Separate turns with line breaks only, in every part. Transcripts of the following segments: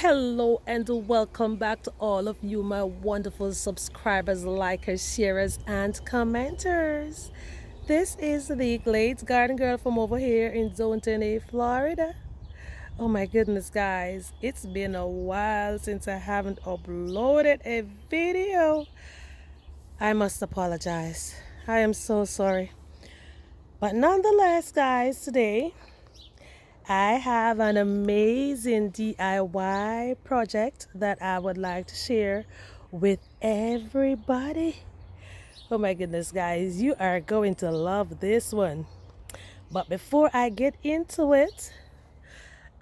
Hello and welcome back to all of you, my wonderful subscribers, likers, sharers, and commenters. This is the Glades Garden Girl from over here in Zone 10A, Florida. Oh my goodness, guys, it's been a while since I haven't uploaded a video. I must apologize. I am so sorry. But nonetheless, guys, today I have an amazing DIY project that I would like to share with everybody. Oh my goodness, guys, you are going to love this one. But before I get into it,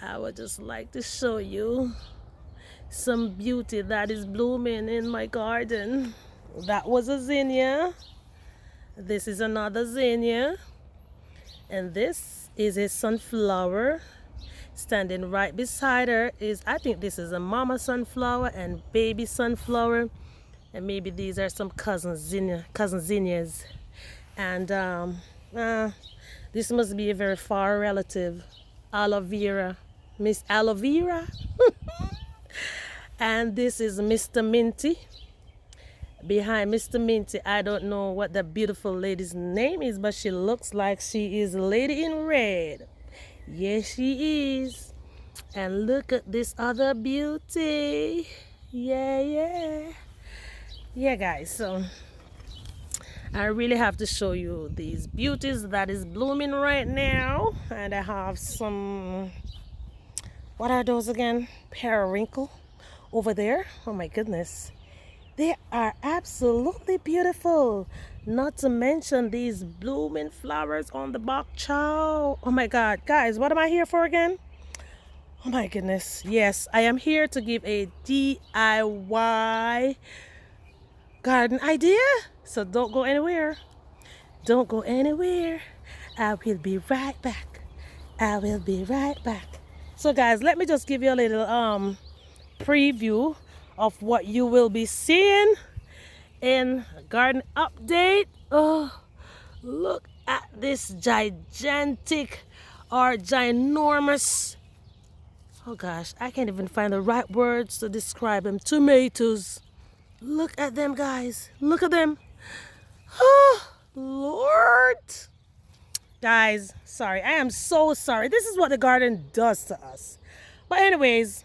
I would just like to show you some beauty that is blooming in my garden. That was a zinnia. This is another zinnia. And this is a sunflower. Standing right beside her is, I think this is a mama sunflower and baby sunflower. And maybe these are some cousin zinnias. And this must be a very far relative. Aloe vera. Miss Aloe Vera. And this is Mr. Minty. Behind Mr. Minty, I don't know what the beautiful lady's name is, but she looks like she is a lady in red. Yes, she is. And look at this other beauty. Yeah. Yeah, guys, so I really have to show you these beauties that is blooming right now. And I have some, what are those again? Periwinkle over there. Oh my goodness. They are absolutely beautiful. Not to mention these blooming flowers on the bok chow. Oh my God, guys, what am I here for again? Oh my goodness. Yes, I am here to give a DIY garden idea. So don't go anywhere. Don't go anywhere. I will be right back. I will be right back. So guys, let me just give you a little preview of what you will be seeing in garden update. Oh, look at this gigantic or ginormous, oh gosh, I can't even find the right words to describe them, tomatoes. Look at them, guys. Look at them. Oh Lord, guys, sorry, I am so sorry. This is what the garden does to us. But anyways,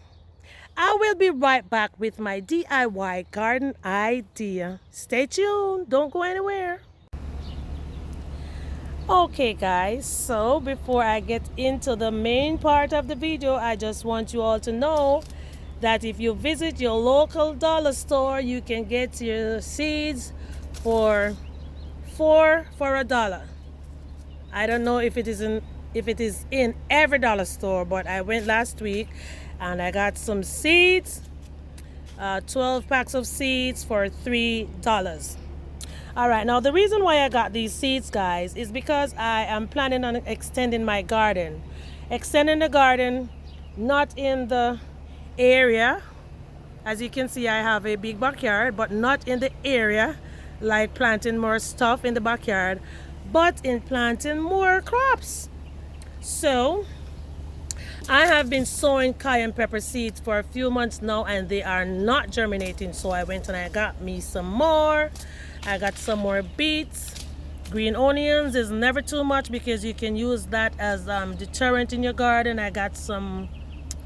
I will be right back with my DIY garden idea. Stay tuned. Don't go anywhere. Okay, guys. So before I get into the main part of the video, I just want you all to know that if you visit your local dollar store, you can get your seeds for $4 for $1. I don't know if it is in every dollar store, but I went last week and I got some seeds, 12 packs of seeds for $3. All right, now the reason why I got these seeds, guys, is because I am planning on extending my garden. Extending the garden, not in the area. As you can see, I have a big backyard, but not in the area, like planting more stuff in the backyard, but in planting more crops. So I have been sowing cayenne pepper seeds for a few months now and they are not germinating. So I went and I got me some more. I got some more beets. Green onions is never too much because you can use that as deterrent in your garden. I got some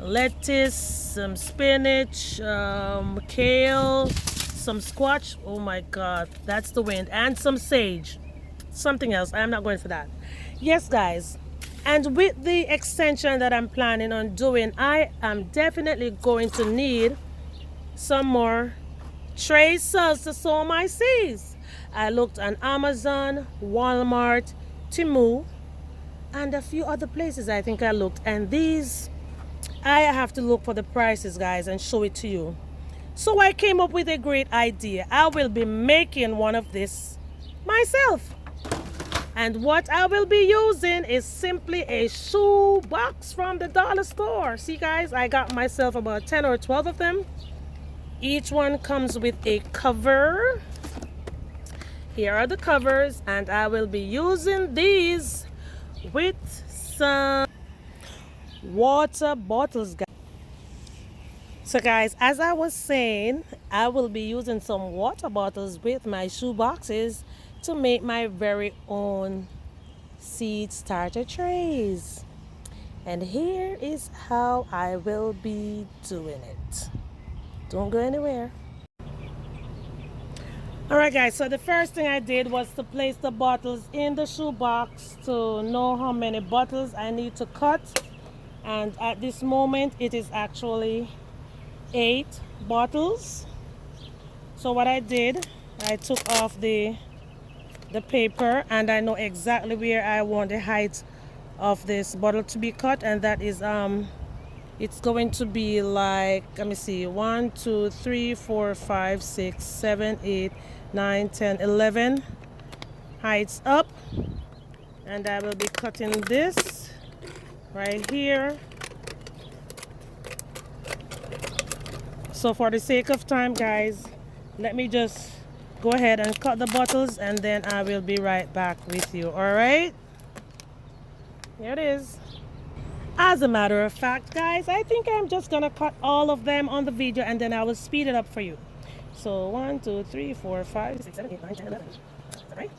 lettuce, some spinach, kale, some squash. Oh my God, that's the wind. And some sage. Something else. I'm not going for that. Yes, guys. And with the extension that I'm planning on doing, I am definitely going to need some more tray cells to sow my seeds. I looked on Amazon, Walmart, Temu, and a few other places I think I looked. And these, I have to look for the prices, guys, and show it to you. So I came up with a great idea. I will be making one of this myself. And what I will be using is simply a shoe box from the dollar store. See, guys, I got myself about 10 or 12 of them. Each one comes with a cover. Here are the covers, and I will be using these with some water bottles, guys. So guys, as I was saying, I will be using some water bottles with my shoe boxes to make my very own seed starter trays. And here is how I will be doing it. Don't go anywhere. Alright guys, so the first thing I did was to place the bottles in the shoe box to know how many bottles I need to cut. And at this moment it is actually 8 bottles. So what I did, I took off the paper, and I know exactly where I want the height of this bottle to be cut, and that is it's going to be like, let me see, 1 2 3 4 5 6 7 8 9 10 11 heights up. And I will be cutting this right here. So for the sake of time guys, let me just go ahead and cut the bottles, and then I will be right back with you. All right, here it is. As a matter of fact guys, I think I'm just gonna cut all of them on the video, and then I will speed it up for you. So 1 2 3 4 5 6 7 8 9 10 11. All right.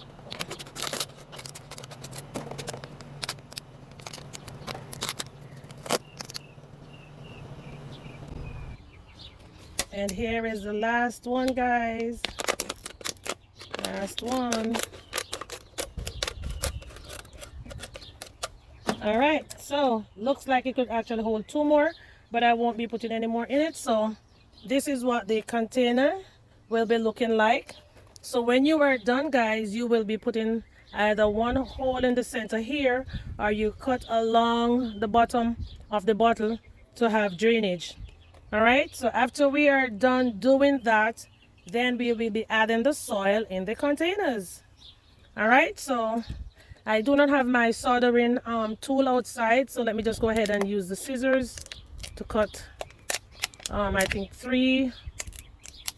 And here is the last one guys. Last one. All right, so looks like it could actually hold 2 more, but I won't be putting any more in it. So this is what the container will be looking like. So when you are done guys, you will be putting either one hole in the center here, or you cut along the bottom of the bottle to have drainage. All right, so after we are done doing that, then we will be adding the soil in the containers. All right, so I do not have my soldering tool outside, so let me just go ahead and use the scissors to cut. I think 3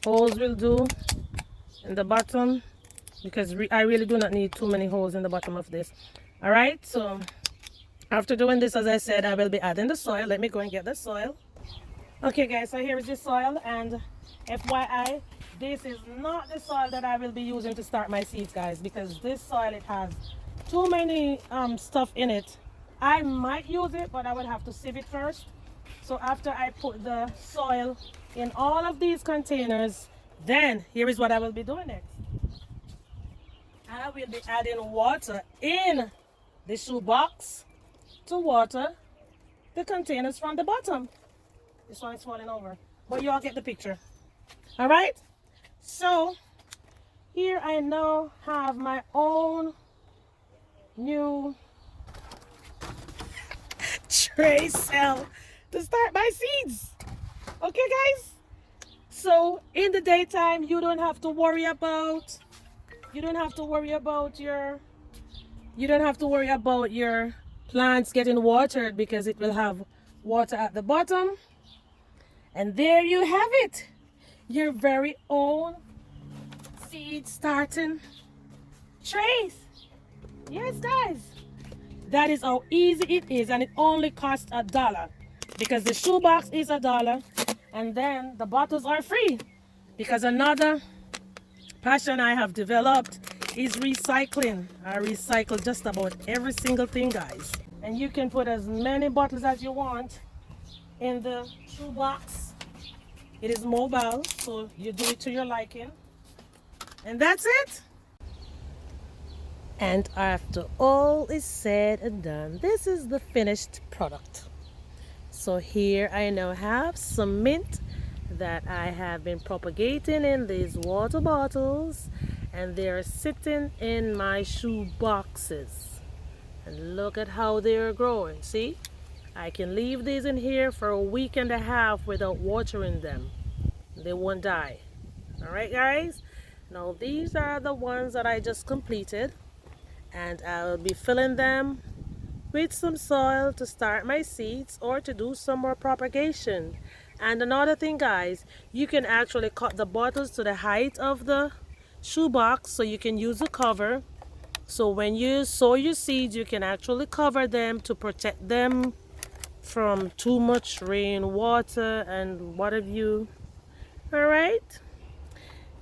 holes will do in the bottom, because I really do not need too many holes in the bottom of this. All right, so after doing this, as I said, I will be adding the soil. Let me go and get the soil. Okay guys, so here is the soil, and FYI, this is not the soil that I will be using to start my seeds guys, because this soil, it has too many stuff in it. I might use it, but I will have to sieve it first. So after I put the soil in all of these containers, then here is what I will be doing next. I will be adding water in the shoe box to water the containers from the bottom. This one is falling over, but you all get the picture. All right, so here I now have my own new tray cell to start my seeds. Okay guys, so in the daytime you don't have to worry about your plants getting watered, because it will have water at the bottom. And there you have it, your very own seed starting trays. Yes guys, that is how easy it is, and it only costs $1, because the shoebox is $1, and then the bottles are free. Because another passion I have developed is recycling. I recycle just about every single thing guys, and you can put as many bottles as you want in the shoebox. It is mobile, so you do it to your liking, and that's it. And after all is said and done, this is the finished product. So here I now have some mint that I have been propagating in these water bottles, and they are sitting in my shoe boxes. And look at how they are growing. See, I can leave these in here for a week and a half without watering them. They won't die. All right guys, now these are the ones that I just completed, and I'll be filling them with some soil to start my seeds or to do some more propagation. And another thing guys, you can actually cut the bottles to the height of the shoebox, so you can use a cover. So when you sow your seeds, you can actually cover them to protect them from too much rain, water, and what have you. All right.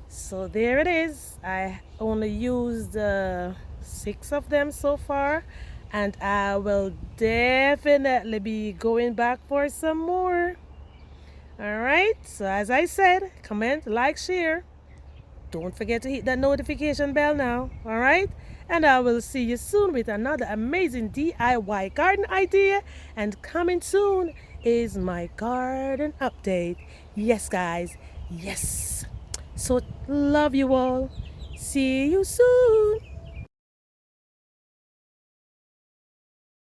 So there it is. I only used 6 of them so far, and I will definitely be going back for some more. All right. So as I said, comment, like, share. Don't forget to hit that notification bell now. All right. And I will see you soon with another amazing DIY garden idea. And coming soon is my garden update. Yes, guys. Yes. So love you all. See you soon.